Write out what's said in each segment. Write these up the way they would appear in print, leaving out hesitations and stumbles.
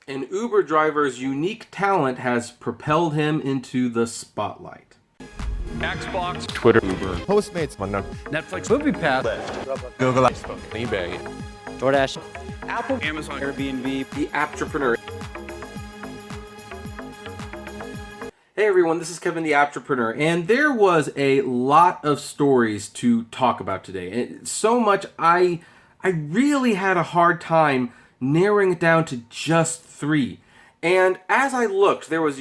An Uber driver's unique talent has propelled him into the spotlight. Xbox, Twitter, Uber, Postmates, Netflix, MoviePass, Google, Facebook, eBay, DoorDash, Apple, Amazon, Airbnb, The Apptrepreneur. Hey everyone, this is Kevin the Apptrepreneur, and there was a lot of stories to talk about today. And so much I really had a hard time narrowing it down to just 3. And as I looked, there was,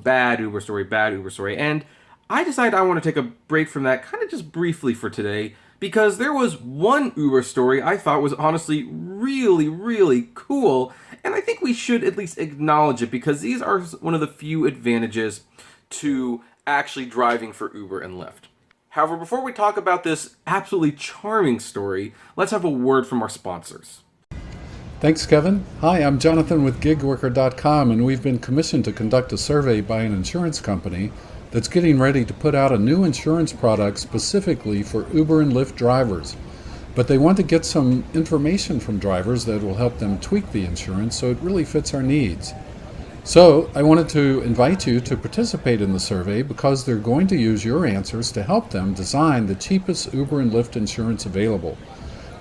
bad Uber story, and I decided I want to take a break from that kind of just briefly for today, because there was one Uber story I thought was honestly really, really cool, and I think we should at least acknowledge it, because these are one of the few advantages to actually driving for Uber and Lyft. However, before we talk about this absolutely charming story, let's have a word from our sponsors. Thanks, Kevin. Hi, I'm Jonathan with GigWorker.com, and we've been commissioned to conduct a survey by an insurance company that's getting ready to put out a new insurance product specifically for Uber and Lyft drivers. But they want to get some information from drivers that will help them tweak the insurance so it really fits our needs. So I wanted to invite you to participate in the survey because they're going to use your answers to help them design the cheapest Uber and Lyft insurance available.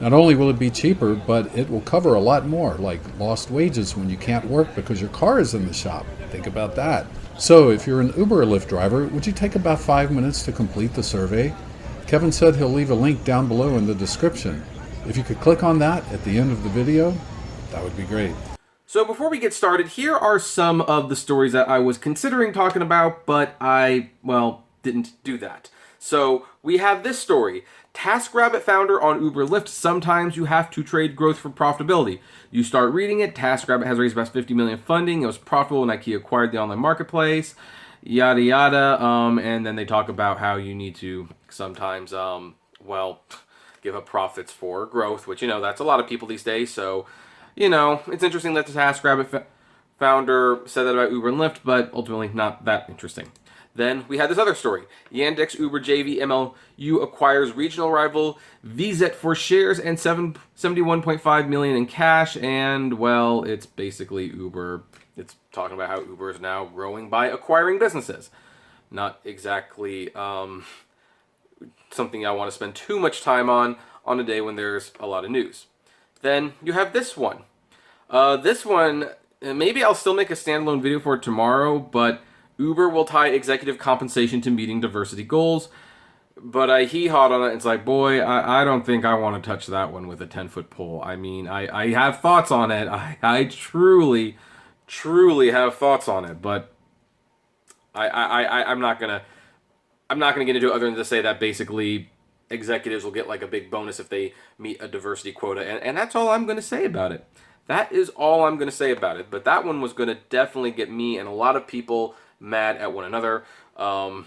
Not only will it be cheaper, but it will cover a lot more, like lost wages when you can't work because your car is in the shop. Think about that. So if you're an Uber or Lyft driver, would you take about 5 minutes to complete the survey? Kevin said he'll leave a link down below in the description. If you could click on that at the end of the video, that would be great. So before we get started, here are some of the stories that I was considering talking about, but I didn't do that. So we have this story. TaskRabbit founder on Uber Lyft, sometimes you have to trade growth for profitability. You start reading it, TaskRabbit has raised about $50 million funding, it was profitable when IKEA acquired the online marketplace, yada yada, and then they talk about how you need to sometimes, give up profits for growth, which, that's a lot of people these days, so, it's interesting that the TaskRabbit founder said that about Uber and Lyft, but ultimately not that interesting. Then we had this other story. Yandex Uber JV MLU acquires regional rival VZet for shares and $71.5 million in cash, and, it's basically Uber. It's talking about how Uber is now growing by acquiring businesses. Not exactly something I want to spend too much time on a day when there's a lot of news. Then you have this one. This one, maybe I'll still make a standalone video for it tomorrow, but Uber will tie executive compensation to meeting diversity goals. But I hee-hawed on it. It's like, boy, I don't think I want to touch that one with a 10-foot pole. I mean, I have thoughts on it. I truly have thoughts on it. But I'm not gonna get into it other than to say that basically executives will get like a big bonus if they meet a diversity quota. And that's all I'm going to say about it. That is all I'm going to say about it. But that one was going to definitely get me and a lot of people mad at one another, and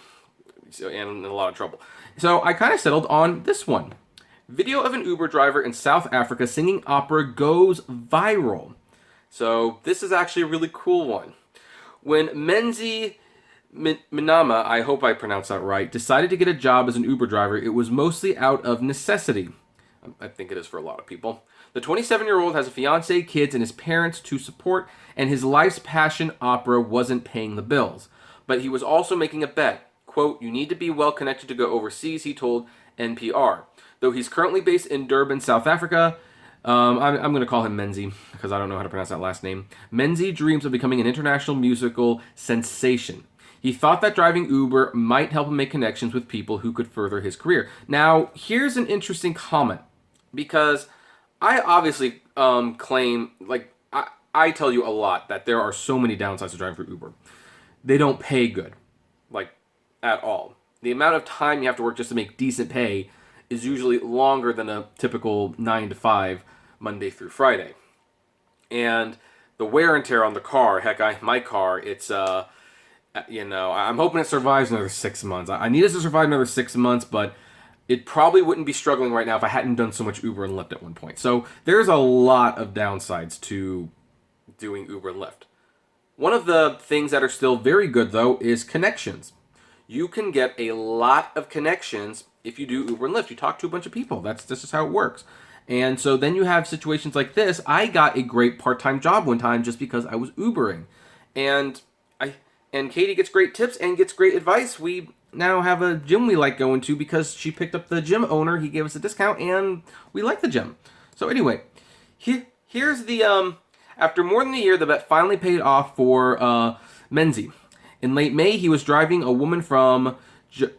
in a lot of trouble. So I kind of settled on this one. Video of an Uber driver in South Africa singing opera goes viral. So this is actually a really cool one. When Menzi Minama, I hope I pronounced that right, decided to get a job as an Uber driver, it was mostly out of necessity. I think it is for a lot of people. The 27-year-old has a fiance, kids, and his parents to support, and his life's passion, opera, wasn't paying the bills. But he was also making a bet. Quote, "You need to be well connected to go overseas," he told NPR. Though he's currently based in Durban, South Africa, I'm going to call him Menzi, because I don't know how to pronounce that last name. Menzi dreams of becoming an international musical sensation. He thought that driving Uber might help him make connections with people who could further his career. Now, here's an interesting comment, because I obviously claim, I tell you a lot that there are so many downsides to driving for Uber. They don't pay good, at all. The amount of time you have to work just to make decent pay is usually longer than a typical 9 to 5, Monday through Friday. And the wear and tear on the car, my car, it's, I'm hoping it survives another 6 months. I need it to survive another 6 months, but it probably wouldn't be struggling right now if I hadn't done so much Uber and Lyft at one point. So there's a lot of downsides to doing Uber and Lyft. One of the things that are still very good, though, is connections. You can get a lot of connections if you do Uber and Lyft. You talk to a bunch of people. This is how it works. And so then you have situations like this. I got a great part-time job one time just because I was Ubering. And Katie gets great tips and gets great advice. We now have a gym we like going to because she picked up the gym owner. He gave us a discount and we like the gym. So anyway, here's the after more than a year, the bet finally paid off for Menzie. In late May, he was driving a woman from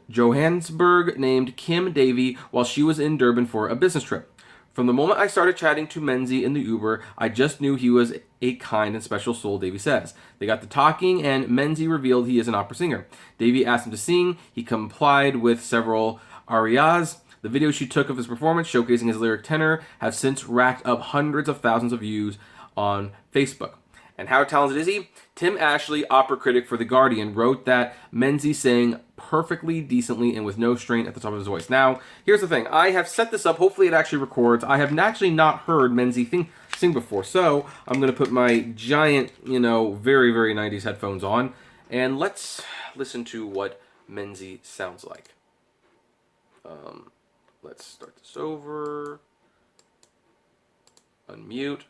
Johannesburg named Kim Davy while she was in Durban for a business trip. From the moment I started chatting to Menzie in the Uber, I just knew he was a kind and special soul, Davy says. They got to talking, and Menzie revealed he is an opera singer. Davy asked him to sing. He complied with several arias. The videos she took of his performance, showcasing his lyric tenor, have since racked up hundreds of thousands of views on Facebook. And how talented is he? Tim Ashley, opera critic for The Guardian, wrote that Menzie sang perfectly, decently, and with no strain at the top of his voice. Now, here's the thing. I have set this up. Hopefully it actually records. I have actually not heard Menzie sing before, so I'm going to put my giant, very, very 90s headphones on, and let's listen to what Menzie sounds like. Let's start this over. Unmute.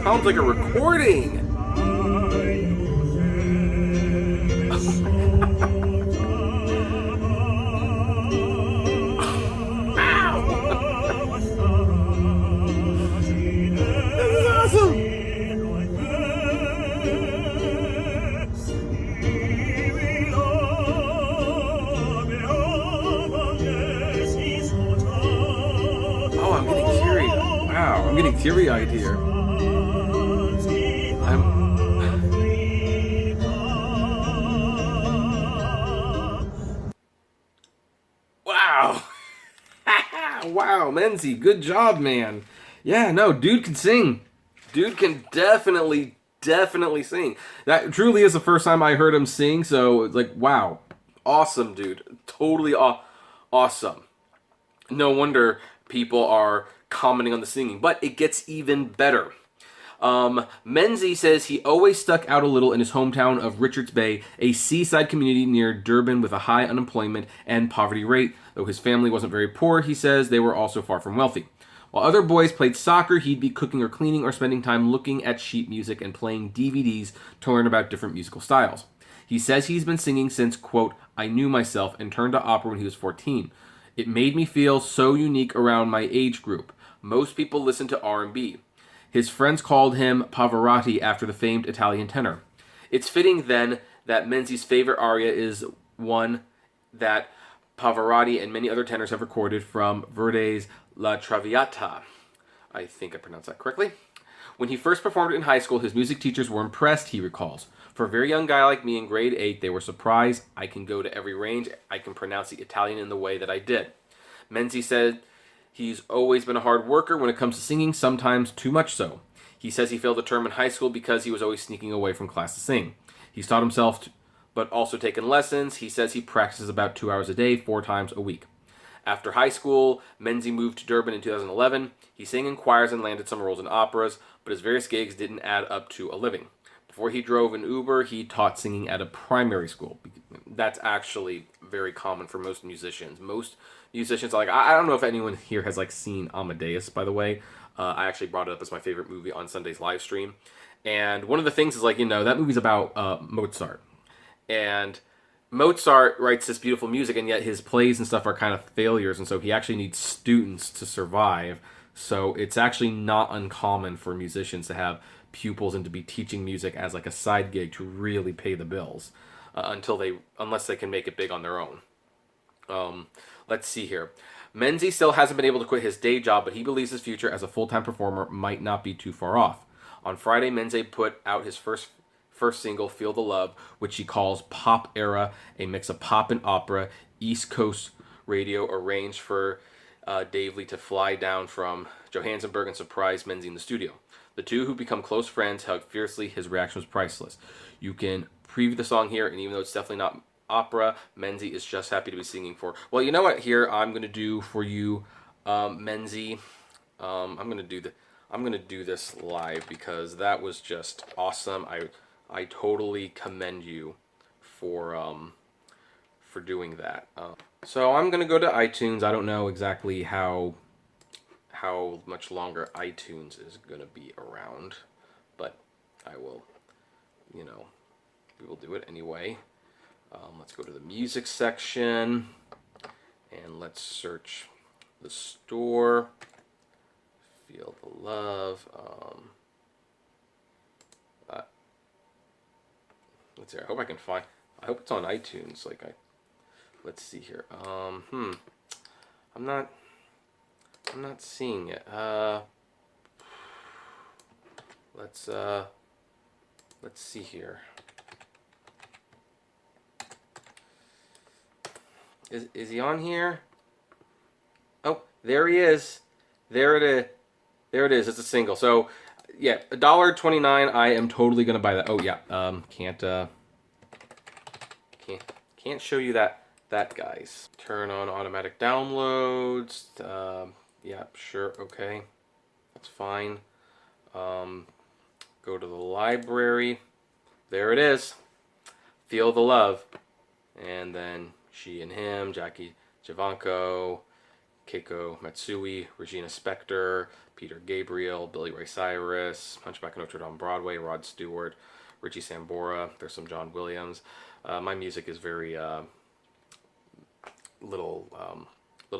Sounds like a recording. I'm getting teary-eyed here. Wow. Wow, Menzie, good job, man. Yeah, no, dude can sing. Dude can definitely sing. That truly is the first time I heard him sing, so it's like, wow. Awesome, dude. Totally awesome. No wonder people are commenting on the singing, but it gets even better. Menzie says he always stuck out a little in his hometown of Richards Bay, a seaside community near Durban with a high unemployment and poverty rate. Though his family wasn't very poor, he says they were also far from wealthy. While other boys played soccer, he'd be cooking or cleaning or spending time looking at sheet music and playing DVDs to learn about different musical styles. He says he's been singing since, quote, I knew myself, and turned to opera when he was 14. It made me feel so unique around my age group. Most people listen to R&B. His friends called him Pavarotti after the famed Italian tenor. It's fitting then that Menzie's favorite aria is one that Pavarotti and many other tenors have recorded from Verdi's La Traviata. I think I pronounced that correctly. When he first performed it in high school, his music teachers were impressed, he recalls. For a very young guy like me in grade 8, they were surprised. I can go to every range. I can pronounce the Italian in the way that I did. Menzie said he's always been a hard worker when it comes to singing, sometimes too much so. He says he failed a term in high school because he was always sneaking away from class to sing. He's taught himself, but also taken lessons. He says he practices about 2 hours a day, 4 times a week. After high school, Menzie moved to Durban in 2011. He sang in choirs and landed some roles in operas, but his various gigs didn't add up to a living. Before he drove an Uber, he taught singing at a primary school. That's actually very common for most musicians. Most musicians, I don't know if anyone here has seen Amadeus, by the way. I actually brought it up as my favorite movie on Sunday's live stream. And one of the things is that movie's about Mozart. And Mozart writes this beautiful music, and yet his plays and stuff are kind of failures, and so he actually needs students to survive. So it's actually not uncommon for musicians to have pupils and to be teaching music as a side gig to really pay the bills unless they can make it big on their own. Let's see here. Menzie still hasn't been able to quit his day job, but he believes his future as a full-time performer might not be too far off. On Friday, Menzie put out his first single, Feel the Love, which he calls Pop Era, a mix of pop and opera. East Coast radio arranged for Dave Lee to fly down from Johannesburg and surprise Menzie in the studio. The two who become close friends hug fiercely. His reaction was priceless. You can preview the song here, and even though it's definitely not opera, Menzie is just happy to be singing for. Well, you know what? Here I'm gonna do for you, Menzie. I'm gonna do this live because that was just awesome. I totally commend you for doing that. So I'm gonna go to iTunes. I don't know exactly how much longer iTunes is gonna be around, but I will, we will do it anyway. Let's go to the music section and let's search the store. Feel the Love. Let's see. I hope I can find. I hope it's on iTunes. Let's see here. I'm not seeing it. Let's see here. Is he on here? Oh, there he is. There it is. There it is. It's a single. So, yeah, $1.29. I am totally gonna buy that. Oh yeah. Can't show you that guys. Turn on automatic downloads. Yeah, sure. Okay, that's fine. Go to the library. There it is. Feel the Love, and then She and Him, Jackie Javanko, Keiko Matsui, Regina Spektor, Peter Gabriel, Billy Ray Cyrus, Hunchback of Notre Dame Broadway, Rod Stewart, Richie Sambora. There's some John Williams. My music is very little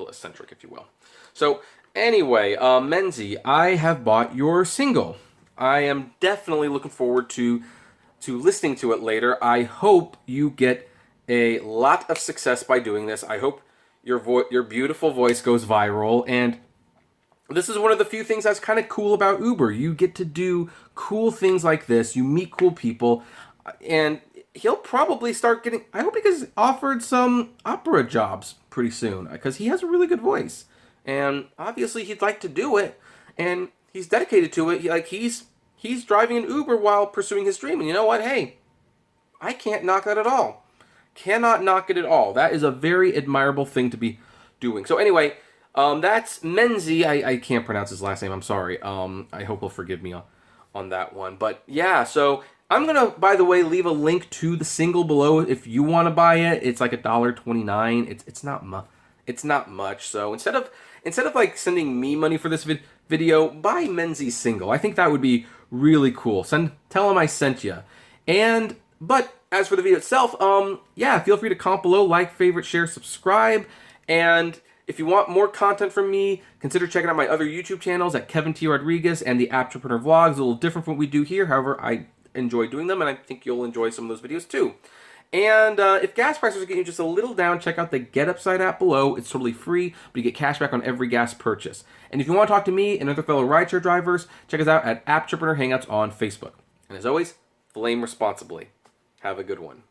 eccentric, if you will. So anyway, Menzie, I have bought your single. I am definitely looking forward to listening to it later. I hope you get a lot of success by doing this. I hope your beautiful voice goes viral, and this is one of the few things that's kind of cool about Uber. You get to do cool things like this. You meet cool people, and he'll probably start getting, I hope he gets offered some opera jobs pretty soon, because he has a really good voice, and obviously he'd like to do it, and he's dedicated to it. He's driving an Uber while pursuing his dream, and you know what? Hey, I can't knock that at all. Cannot knock it at all. That is a very admirable thing to be doing. So anyway, that's Menzie. I can't pronounce his last name. I'm sorry. I hope he'll forgive me on that one. But yeah, so I'm gonna, by the way, leave a link to the single below if you want to buy it. It's like $1.29. It's not much. So instead of like sending me money for this video, buy Menzie's single. I think that would be really cool. Tell him I sent you. But as for the video itself, yeah, feel free to comment below, like, favorite, share, subscribe, and if you want more content from me, consider checking out my other YouTube channels at Kevin T. Rodriguez and the Apptrepreneur vlogs. A little different from what we do here. However, I enjoy doing them, and I think you'll enjoy some of those videos too. And if gas prices are getting you just a little down, check out the GetUpside app below. It's totally free, but you get cash back on every gas purchase. And if you want to talk to me and other fellow rideshare drivers, check us out at Apptrepreneur Hangouts on Facebook. And as always, flame responsibly. Have a good one.